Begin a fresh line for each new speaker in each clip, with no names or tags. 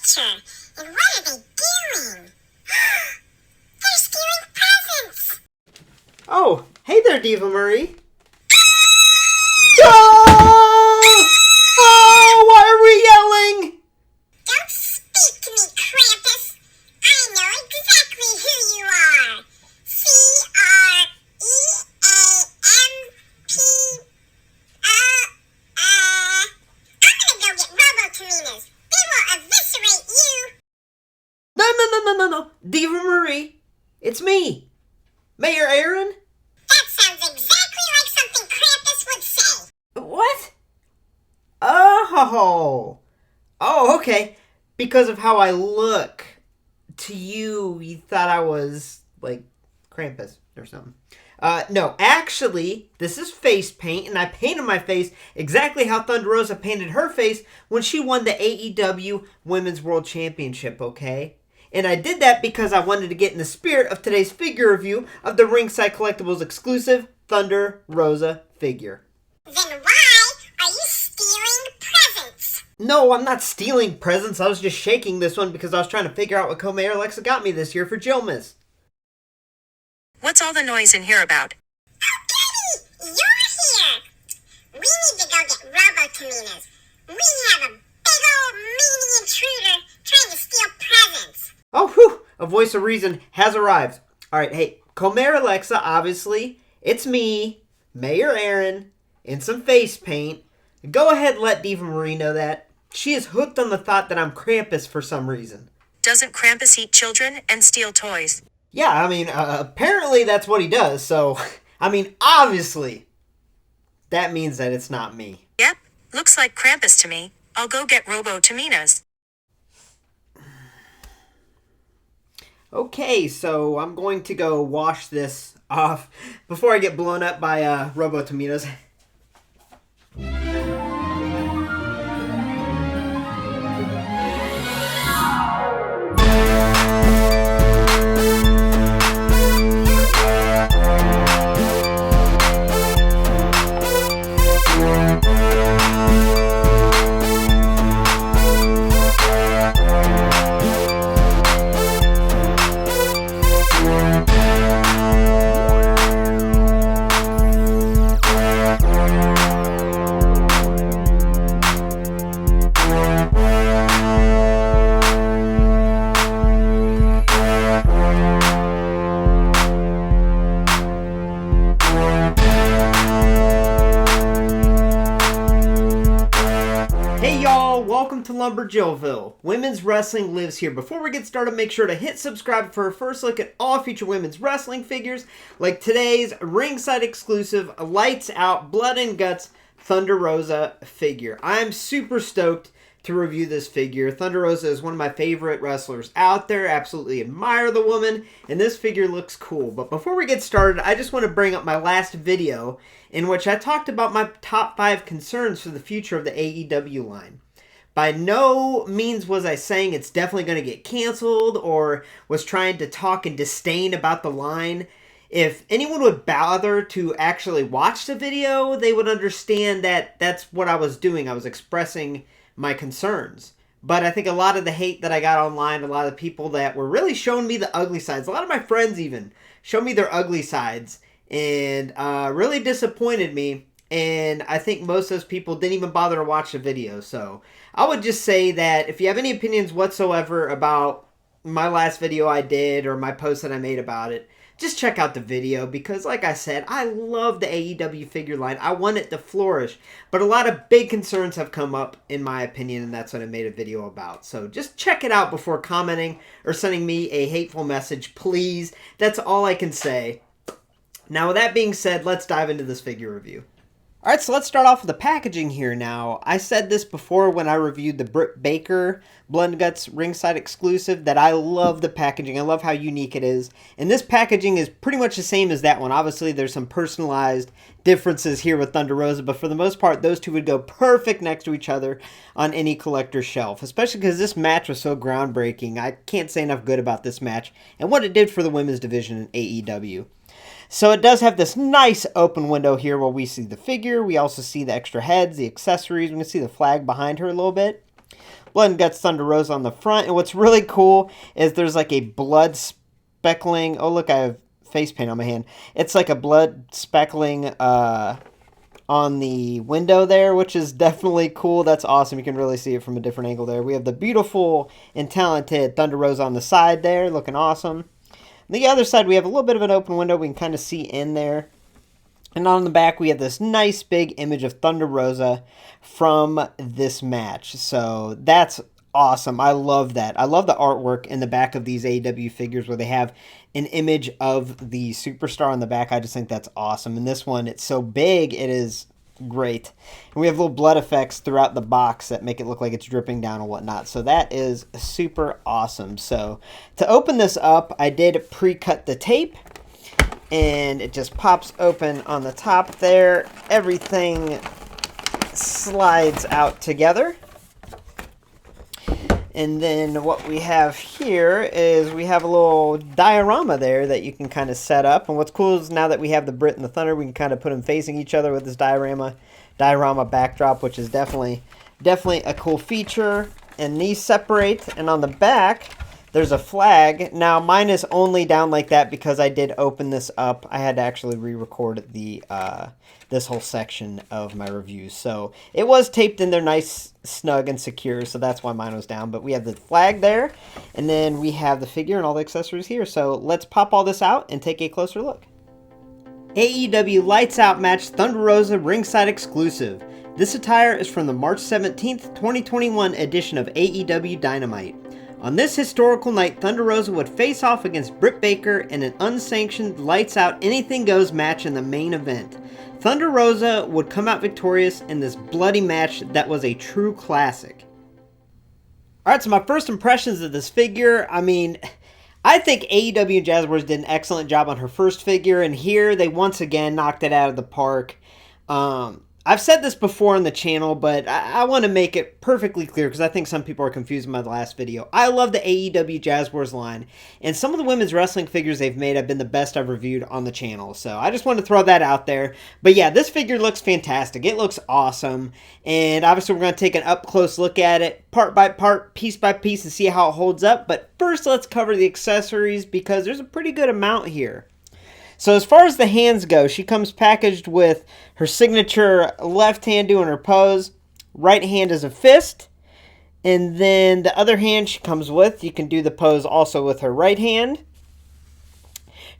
picture. And what are they doing? They're stealing presents.
Oh, hey there, Diva Marie. Oh! Oh, why are we yelling?
Don't speak to me, Krampus. I know exactly who you are. C-R-E-A-M-P. I'm gonna go get Robo-Taminas. They will eviscerate you.
No. Diva Marie, it's me, Mayor Aaron.
That sounds exactly like something Krampus would say.
What? Oh, okay. Because of how I look, to you thought I was, like, Krampus or something. No, actually, this is face paint, and I painted my face exactly how Thunder Rosa painted her face when she won the AEW Women's World Championship, okay? And I did that because I wanted to get in the spirit of today's figure review of the Ringside Collectibles exclusive Thunder Rosa figure.
Then why are you stealing presents?
No, I'm not stealing presents. I was just shaking this one because I was trying to figure out what co-mayor Alexa got me this year for Jillmas.
What's all the noise in here about?
Oh, Daddy! You're here! We need to go get Robo-Taminas. We have a big old meanie intruder trying to steal presents.
Oh, whew! A voice of reason has arrived. Alright, hey, co-mayor Alexa, obviously, it's me, Mayor Aaron, in some face paint. Go ahead and let Diva Marie know that. She is hooked on the thought that I'm Krampus for some reason.
Doesn't Krampus eat children and steal toys?
Yeah, I mean, apparently that's what he does, so, I mean, obviously, that means that it's not me.
Yep, looks like Krampus to me. I'll go get Robo-Taminas.
Okay, so I'm going to go wash this off before I get blown up by Robo-Taminas. Welcome to LumberJillville. Women's wrestling lives here. Before we get started, make sure to hit subscribe for a first look at all future women's wrestling figures, like today's Ringside exclusive, Lights Out, Blood and Guts Thunder Rosa figure. I'm super stoked to review this figure. Thunder Rosa is one of my favorite wrestlers out there. Absolutely admire the woman, and this figure looks cool. But before we get started, I just want to bring up my last video in which I talked about my top 5 concerns for the future of the AEW line. By no means was I saying it's definitely going to get canceled or was trying to talk in disdain about the line. If anyone would bother to actually watch the video, they would understand that that's what I was doing. I was expressing my concerns. But I think a lot of the hate that I got online, a lot of people that were really showing me the ugly sides, a lot of my friends even showed me their ugly sides and really disappointed me. And I think most of those people didn't even bother to watch the video. So I would just say that if you have any opinions whatsoever about my last video I did or my post that I made about it, just check out the video because, like I said, I love the AEW figure line. I want it to flourish. But a lot of big concerns have come up, in my opinion, and that's what I made a video about. So just check it out before commenting or sending me a hateful message, please. That's all I can say. Now, with that being said, let's dive into this figure review. Alright, so let's start off with the packaging here now. I said this before when I reviewed the Britt Baker Blood and Guts Ringside exclusive that I love the packaging. I love how unique it is. And this packaging is pretty much the same as that one. Obviously, there's some personalized differences here with Thunder Rosa, but for the most part, those two would go perfect next to each other on any collector's shelf, especially because this match was so groundbreaking. I can't say enough good about this match and what it did for the women's division in AEW. So it does have this nice open window here where we see the figure. We also see the extra heads, the accessories. We can see the flag behind her a little bit. Blood and Guts Thunder Rosa on the front. And what's really cool is there's like a blood speckling. Oh, look, I have face paint on my hand. It's like a blood speckling on the window there, which is definitely cool. That's awesome. You can really see it from a different angle there. We have the beautiful and talented Thunder Rosa on the side there, looking awesome. On the other side, we have a little bit of an open window. We can kind of see in there. And on the back, we have this nice big image of Thunder Rosa from this match. So that's awesome. I love that. I love the artwork in the back of these AEW figures where they have an image of the superstar on the back. I just think that's awesome. And this one, it's so big, it is great. And we have little blood effects throughout the box that make it look like it's dripping down and whatnot. So that is super awesome. So to open this up, I did pre-cut the tape. And it just pops open on the top there. Everything slides out together. And then what we have here is we have a little diorama there that you can kind of set up. And what's cool is now that we have the Brit and the Thunder, we can kind of put them facing each other with this diorama backdrop, which is definitely a cool feature. And these separate, and on the back, there's a flag. Now, mine is only down like that because I did open this up. I had to actually re-record the this whole section of my reviews. So it was taped in there nice, snug, and secure, so that's why mine was down. But we have the flag there, and then we have the figure and all the accessories here. So let's pop all this out and take a closer look. AEW Lights Out Match Thunder Rosa Ringside Exclusive. This attire is from the March 17th, 2021 edition of AEW Dynamite. On this historical night, Thunder Rosa would face off against Britt Baker in an unsanctioned lights-out anything-goes match in the main event. Thunder Rosa would come out victorious in this bloody match that was a true classic. Alright, so my first impressions of this figure, I mean, I think AEW and Jazzwares did an excellent job on her first figure, and here they once again knocked it out of the park. I've said this before on the channel, but I want to make it perfectly clear because I think some people are confused in my last video. I love the AEW Jazzwares line, and some of the women's wrestling figures they've made have been the best I've reviewed on the channel. So I just wanted to throw that out there. But yeah, this figure looks fantastic. It looks awesome, and obviously we're going to take an up-close look at it, part by part, piece by piece, and see how it holds up. But first, let's cover the accessories because there's a pretty good amount here. So as far as the hands go, she comes packaged with her signature left hand doing her pose. Right hand is a fist. And then the other hand she comes with, you can do the pose also with her right hand.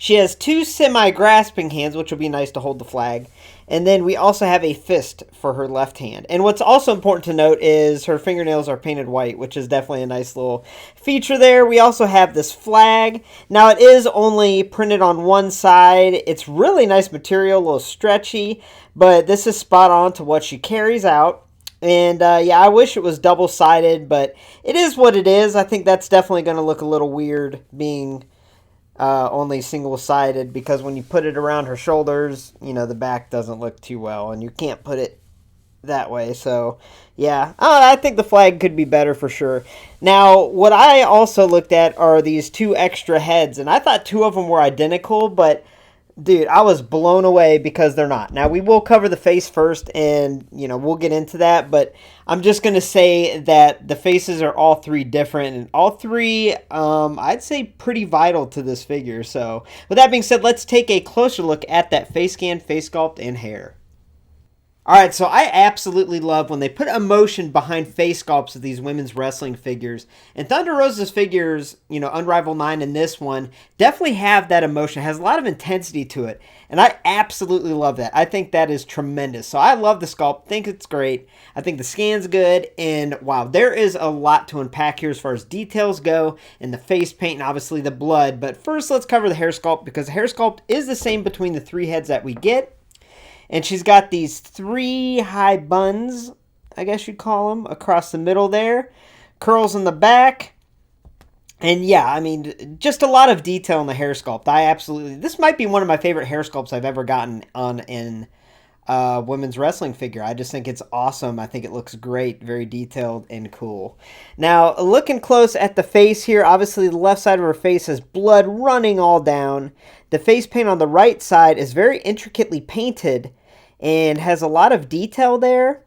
She has two semi-grasping hands, which will be nice to hold the flag. And then we also have a fist for her left hand. And what's also important to note is her fingernails are painted white, which is definitely a nice little feature there. We also have this flag. Now, it is only printed on one side. It's really nice material, a little stretchy, but this is spot on to what she carries out. And yeah, I wish it was double-sided, but it is what it is. I think that's definitely going to look a little weird being only single-sided, because when you put it around her shoulders, you know, the back doesn't look too well, and you can't put it that way. So yeah, I think the flag could be better for sure. Now, what I also looked at are these two extra heads, and I thought two of them were identical, but dude, I was blown away because they're not. Now, we will cover the face first, and, you know, we'll get into that, but I'm just going to say that the faces are all three different, and all three, I'd say, pretty vital to this figure. So, with that being said, let's take a closer look at that face scan, face sculpt, and hair. Alright, so I absolutely love when they put emotion behind face sculpts of these women's wrestling figures. And Thunder Rosa's figures, you know, Unrivaled 9 and this one, definitely have that emotion. It has a lot of intensity to it. And I absolutely love that. I think that is tremendous. So I love the sculpt. Think it's great. I think the scan's good. And wow, there is a lot to unpack here as far as details go. And the face paint and obviously the blood. But first, let's cover the hair sculpt, because the hair sculpt is the same between the three heads that we get. And she's got these three high buns, I guess you'd call them, across the middle there. Curls in the back. And yeah, I mean, just a lot of detail in the hair sculpt. This might be one of my favorite hair sculpts I've ever gotten on in women's wrestling figure. I just think it's awesome. I think it looks great, very detailed and cool. Now, looking close at the face here, obviously the left side of her face has blood running all down. The face paint on the right side is very intricately painted and has a lot of detail there.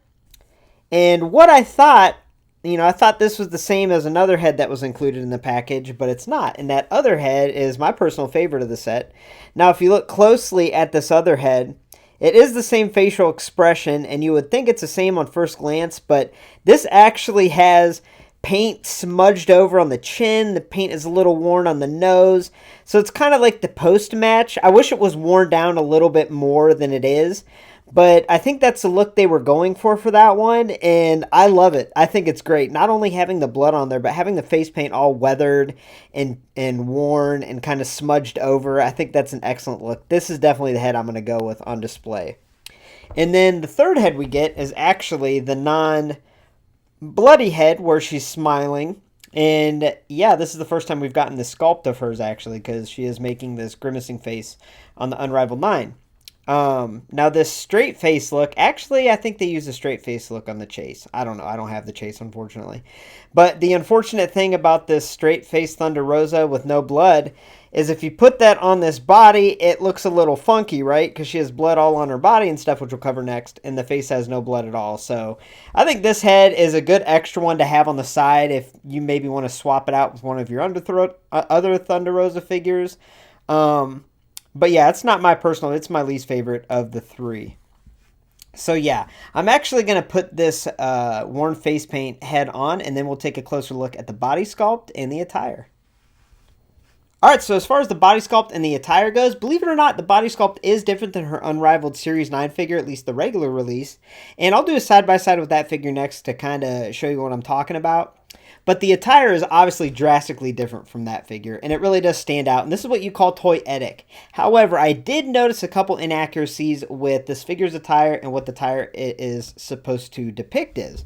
And what I thought I thought this was the same as another head that was included in the package, but it's not. And that other head is my personal favorite of the set. Now, if you look closely at this other head, it is the same facial expression, and you would think it's the same on first glance, but this actually has paint smudged over on the chin. The paint is a little worn on the nose. So it's kind of like the post-match. I wish it was worn down a little bit more than it is. But I think that's the look they were going for that one, and I love it. I think it's great. Not only having the blood on there, but having the face paint all weathered and worn and kind of smudged over. I think that's an excellent look. This is definitely the head I'm going to go with on display. And then the third head we get is actually the non-bloody head where she's smiling. And yeah, this is the first time we've gotten the sculpt of hers actually, because she is making this grimacing face on the Unrivaled 9. Now this straight face look, actually I think they use a straight face look on the chase. I don't know, I don't have the chase unfortunately. But the unfortunate thing about this straight face Thunder Rosa with no blood is if you put that on this body, it looks a little funky, right? Because she has blood all on her body and stuff, which we'll cover next, and the face has no blood at all. So I think this head is a good extra one to have on the side if you maybe want to swap it out with one of your other Thunder Rosa figures. But yeah, it's not my personal, it's my least favorite of the three. So yeah, I'm actually going to put this worn face paint head on, and then we'll take a closer look at the body sculpt and the attire. Alright, so as far as the body sculpt and the attire goes, believe it or not, the body sculpt is different than her Unrivaled Series 9 figure, at least the regular release. And I'll do a side-by-side with that figure next to kind of show you what I'm talking about. But the attire is obviously drastically different from that figure, and it really does stand out. And this is what you call toyetic. However, I did notice a couple inaccuracies with this figure's attire and what the attire is supposed to depict is.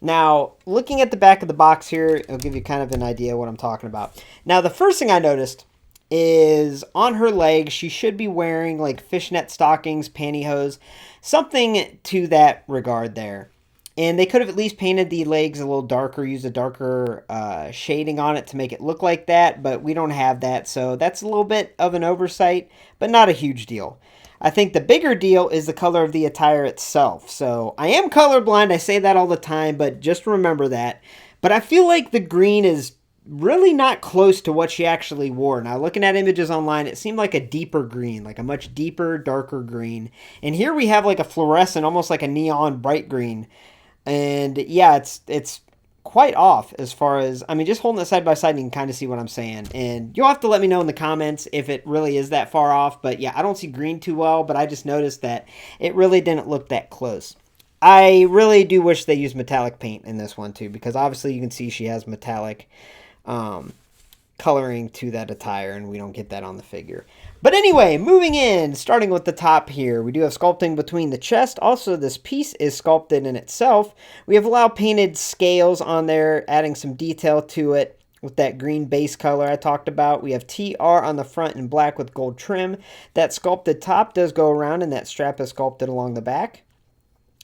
Now, looking at the back of the box here, it'll give you kind of an idea what I'm talking about. Now, the first thing I noticed is on her legs, she should be wearing like fishnet stockings, pantyhose, something to that regard there. And they could have at least painted the legs a little darker, used a darker shading on it to make it look like that, but we don't have that, so that's a little bit of an oversight, but not a huge deal. I think the bigger deal is the color of the attire itself. So I am colorblind, I say that all the time, but just remember that. But I feel like the green is really not close to what she actually wore. Now, looking at images online, it seemed like a deeper green, like a much deeper, darker green. And here we have like a fluorescent, almost like a neon bright green. And yeah, it's quite off as far as, I mean, just holding it side by side, you can kind of see what I'm saying. And you'll have to let me know in the comments if it really is that far off. But yeah, I don't see green too well, but I just noticed that it really didn't look that close. I really do wish they used metallic paint in this one too, because obviously you can see she has metallic coloring to that attire, and we don't get that on the figure. But anyway, moving in, starting with the top here, we do have sculpting between the chest. Also, this piece is sculpted in itself. We have allow painted scales on there, adding some detail to it with that green base color I talked about. We have TR on the front in black with gold trim. That sculpted top does go around, and that strap is sculpted along the back.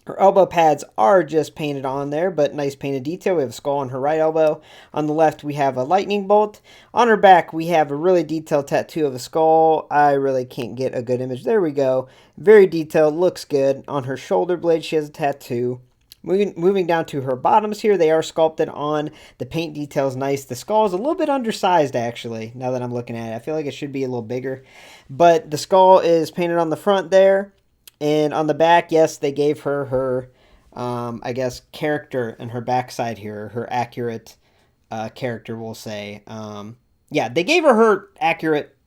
Her elbow pads are just painted on there, but nice painted detail. We have a skull on her right elbow. On the left, we have a lightning bolt. On her back, we have a really detailed tattoo of a skull. I really can't get a good image. There we go. Very detailed. Looks good. On her shoulder blade, she has a tattoo. Moving down to her bottoms here, they are sculpted on. The paint detail is nice. The skull is a little bit undersized, actually, now that I'm looking at it. I feel like it should be a little bigger. But the skull is painted on the front there. And on the back, yes, they gave her I guess, character in her backside here. Her accurate character, we'll say. Yeah, they gave her accurate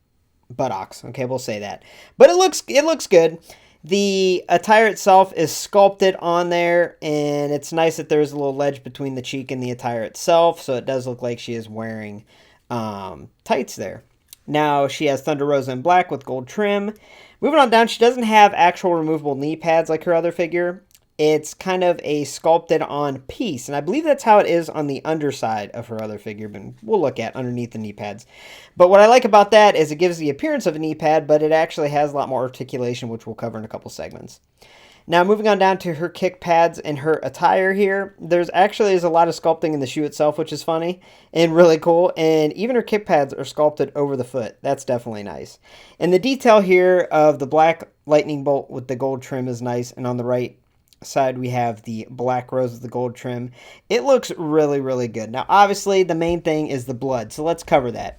buttocks. Okay, we'll say that. But it looks good. The attire itself is sculpted on there, and it's nice that there's a little ledge between the cheek and the attire itself, so it does look like she is wearing tights there. Now, she has Thunder Rosa in black with gold trim. Moving on down, she doesn't have actual removable knee pads like her other figure. It's kind of a sculpted on piece, and I believe that's how it is on the underside of her other figure, but we'll look at underneath the knee pads. But what I like about that is it gives the appearance of a knee pad, but it actually has a lot more articulation, which we'll cover in a couple segments. Now, moving on down to her kick pads and her attire here, there's actually is a lot of sculpting in the shoe itself, which is funny and really cool. And even her kick pads are sculpted over the foot. That's definitely nice. And the detail here of the black lightning bolt with the gold trim is nice. And on the right, side, we have the black rose with the gold trim. It looks really, really good. Now, obviously, the main thing is the blood, so let's cover that.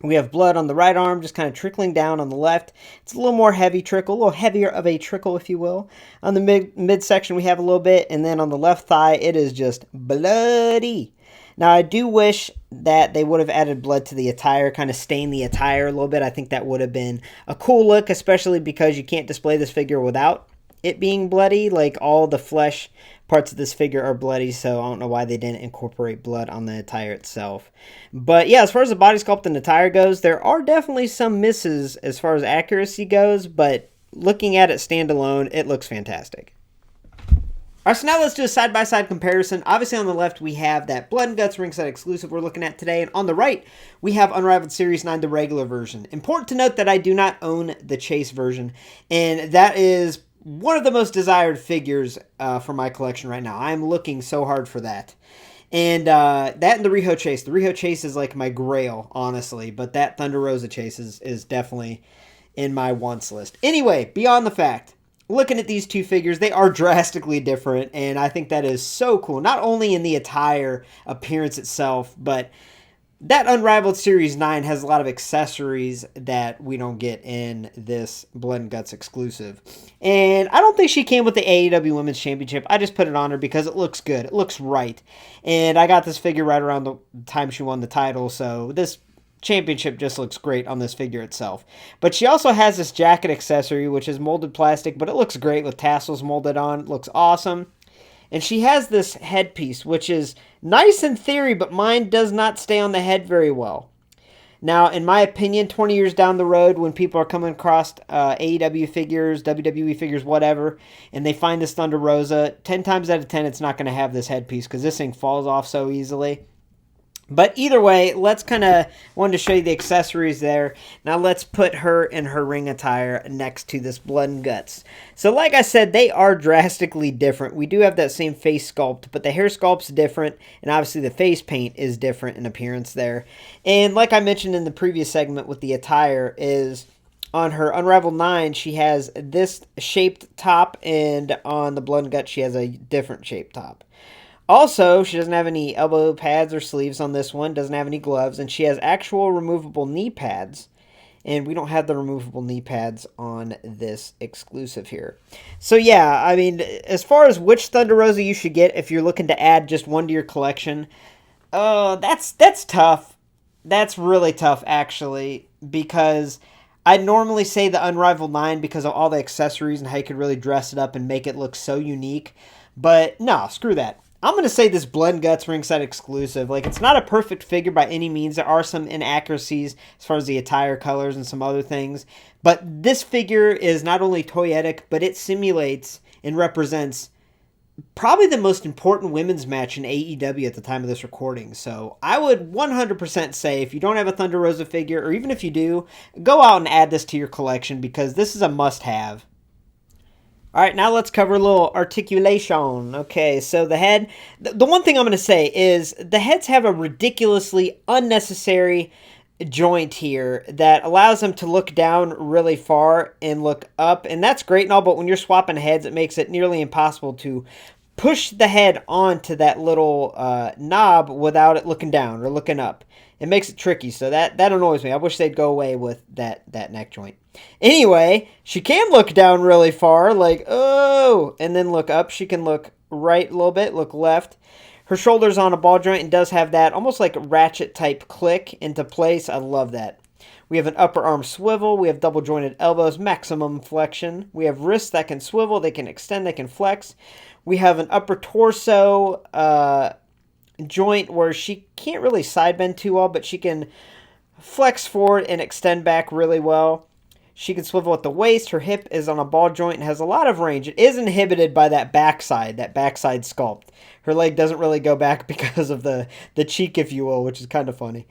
We have blood on the right arm, just kind of trickling down on the left. It's a little more heavy trickle, a little heavier of a trickle, if you will. On the midsection, we have a little bit, and then on the left thigh, it is just bloody. Now, I do wish that they would have added blood to the attire, kind of stain the attire a little bit. I think that would have been a cool look, especially because you can't display this figure without it being bloody. Like, all the flesh parts of this figure are bloody, so I don't know why they didn't incorporate blood on the attire itself. But yeah, as far as the body sculpt and attire goes, there are definitely some misses as far as accuracy goes, but looking at it standalone, it looks fantastic. Alright, so now let's do a side-by-side comparison. Obviously on the left we have that Blood and Guts Ringside exclusive we're looking at today, and on the right we have Unrivaled Series 9, the regular version. Important to note that I do not own the Chase version, and that is one of the most desired figures for my collection right now. I'm looking so hard for that. And that and the Riho Chase. The Riho Chase is like my grail, honestly. But that Thunder Rosa Chase is definitely in my wants list. Anyway, beyond the fact, looking at these two figures, they are drastically different. And I think that is so cool. Not only in the attire appearance itself, but that Unrivaled Series 9 has a lot of accessories that we don't get in this Blood and Guts exclusive. And I don't think she came with the AEW Women's Championship. I just put it on her because it looks good. It looks right. And I got this figure right around the time she won the title, so this championship just looks great on this figure itself. But she also has this jacket accessory, which is molded plastic, but it looks great with tassels molded on. It looks awesome. And she has this headpiece, which is nice in theory, but mine does not stay on the head very well. Now, in my opinion, 20 years down the road, when people are coming across AEW figures, WWE figures, whatever, and they find this Thunder Rosa, 10 times out of 10, it's not going to have this headpiece because this thing falls off so easily. But either way, let's wanted to show you the accessories there. Now let's put her in her ring attire next to this Blood and Guts. So like I said, they are drastically different. We do have that same face sculpt, but the hair sculpt's different, and obviously the face paint is different in appearance there. And like I mentioned in the previous segment with the attire is on her Unrivaled 9, she has this shaped top, and on the Blood and Guts, she has a different shaped top. Also, she doesn't have any elbow pads or sleeves on this one, doesn't have any gloves, and she has actual removable knee pads, and we don't have the removable knee pads on this exclusive here. So yeah, I mean, as far as which Thunder Rosa you should get if you're looking to add just one to your collection, that's tough. That's really tough, actually, because I'd normally say the Unrivaled 9 because of all the accessories and how you could really dress it up and make it look so unique, but no, screw that. I'm going to say this Blood and Guts Ringside exclusive. Like, it's not a perfect figure by any means. There are some inaccuracies as far as the attire colors and some other things. But this figure is not only toyetic, but it simulates and represents probably the most important women's match in AEW at the time of this recording. So I would 100% say if you don't have a Thunder Rosa figure, or even if you do, go out and add this to your collection because this is a must-have. Alright, now let's cover a little articulation. Okay, so the head, the one thing I'm going to say is the heads have a ridiculously unnecessary joint here that allows them to look down really far and look up, and that's great and all, but when you're swapping heads, it makes it nearly impossible to push the head onto that little knob without it looking down or looking up. It makes it tricky, so that annoys me. I wish they'd go away with that neck joint. Anyway, she can look down really far, like, oh, and then look up. She can look right a little bit, look left. Her shoulder's on a ball joint and does have that almost like ratchet type click into place. I love that. We have an upper arm swivel. We have double jointed elbows, maximum flexion. We have wrists that can swivel, they can extend, they can flex. We have an upper torso joint where she can't really side bend too well, but she can flex forward and extend back really well. She can swivel at the waist. Her hip is on a ball joint and has a lot of range. It is inhibited by that backside sculpt. her leg doesn't really go back because of the cheek, if you will, which is kind of funny.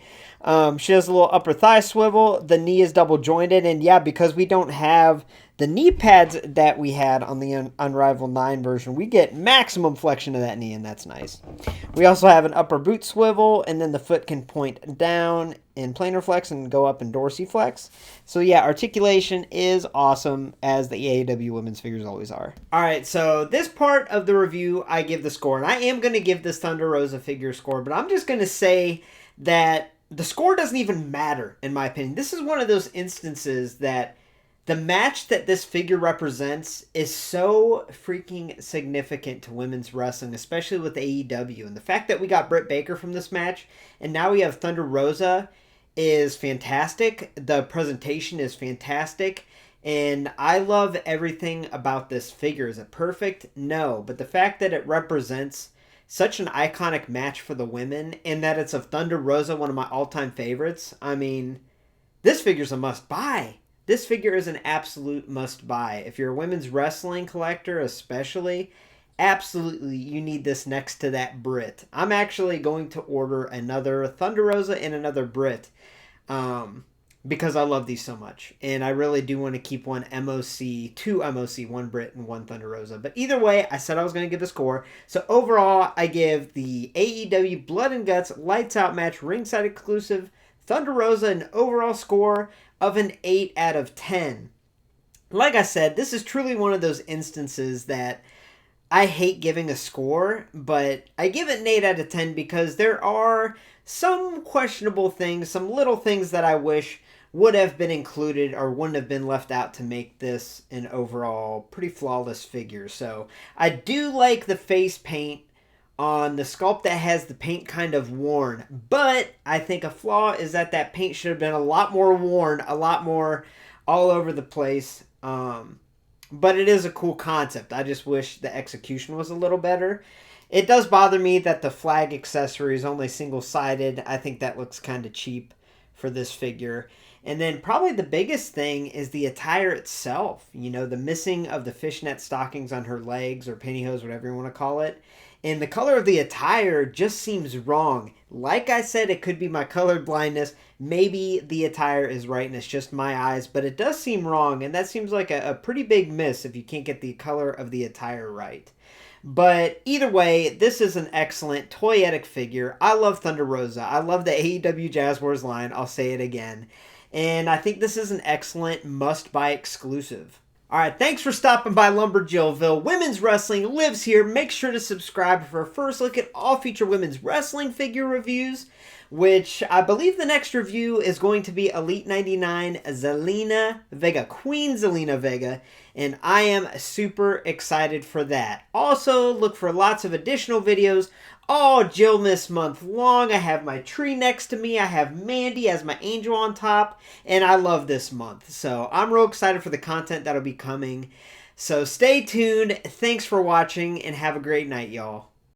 She has a little upper thigh swivel. The knee is double jointed, and yeah, because we don't have the knee pads that we had on the Unrivaled 9 version, we get maximum flexion of that knee, and that's nice. We also have an upper boot swivel, and then the foot can point down in planar flex and go up in dorsiflex. So yeah, articulation is awesome, as the AEW women's figures always are. Alright, so this part of the review, I give the score, and I am going to give this Thunder Rosa figure score, but I'm just going to say that the score doesn't even matter, in my opinion. This is one of those instances that the match that this figure represents is so freaking significant to women's wrestling, especially with AEW. And the fact that we got Britt Baker from this match, and now we have Thunder Rosa, is fantastic. The presentation is fantastic. And I love everything about this figure. Is it perfect? No. But the fact that it represents such an iconic match for the women, and that it's of Thunder Rosa, one of my all-time favorites, I mean, this figure's a must-buy. This figure is an absolute must-buy. If you're a women's wrestling collector especially, absolutely you need this next to that Brit. I'm actually going to order another Thunder Rosa and another Brit because I love these so much. And I really do want to keep one MOC, two MOC, one Brit and one Thunder Rosa. But either way, I said I was going to give a score. So overall, I give the AEW Blood and Guts Lights Out match ringside exclusive Thunder Rosa an overall score of an 8 out of 10. Like I said, this is truly one of those instances that I hate giving a score, but I give it an 8 out of 10 because there are some questionable things, some little things that I wish would have been included or wouldn't have been left out to make this an overall pretty flawless figure. So I do like the face paint on the sculpt that has the paint kind of worn, but I think a flaw is that that paint should have been a lot more worn, a lot more all over the place. But it is a cool concept. I just wish the execution was a little better. It does bother me that the flag accessory is only single-sided. I think that looks kind of cheap for this figure. And then probably the biggest thing is the attire itself. You know, the missing of the fishnet stockings on her legs or pantyhose, whatever you want to call it. And the color of the attire just seems wrong. Like I said, it could be my color blindness. Maybe the attire is right and it's just my eyes, but it does seem wrong. And that seems like a pretty big miss if you can't get the color of the attire right. But either way, this is an excellent toyetic figure. I love Thunder Rosa. I love the AEW Jazz Wars line. I'll say it again. And I think this is an excellent must-buy exclusive. Alright, thanks for stopping by LumberJillville. Women's wrestling lives here. Make sure to subscribe for a first look at all future women's wrestling figure reviews, which I believe the next review is going to be Elite 99 Zelina Vega, Queen Zelina Vega, and I am super excited for that. Also, look for lots of additional videos all Jillmas month long. I have my tree next to me. I have Mandy as my angel on top, and I love this month. So I'm real excited for the content that'll be coming. So stay tuned. Thanks for watching, and have a great night, y'all.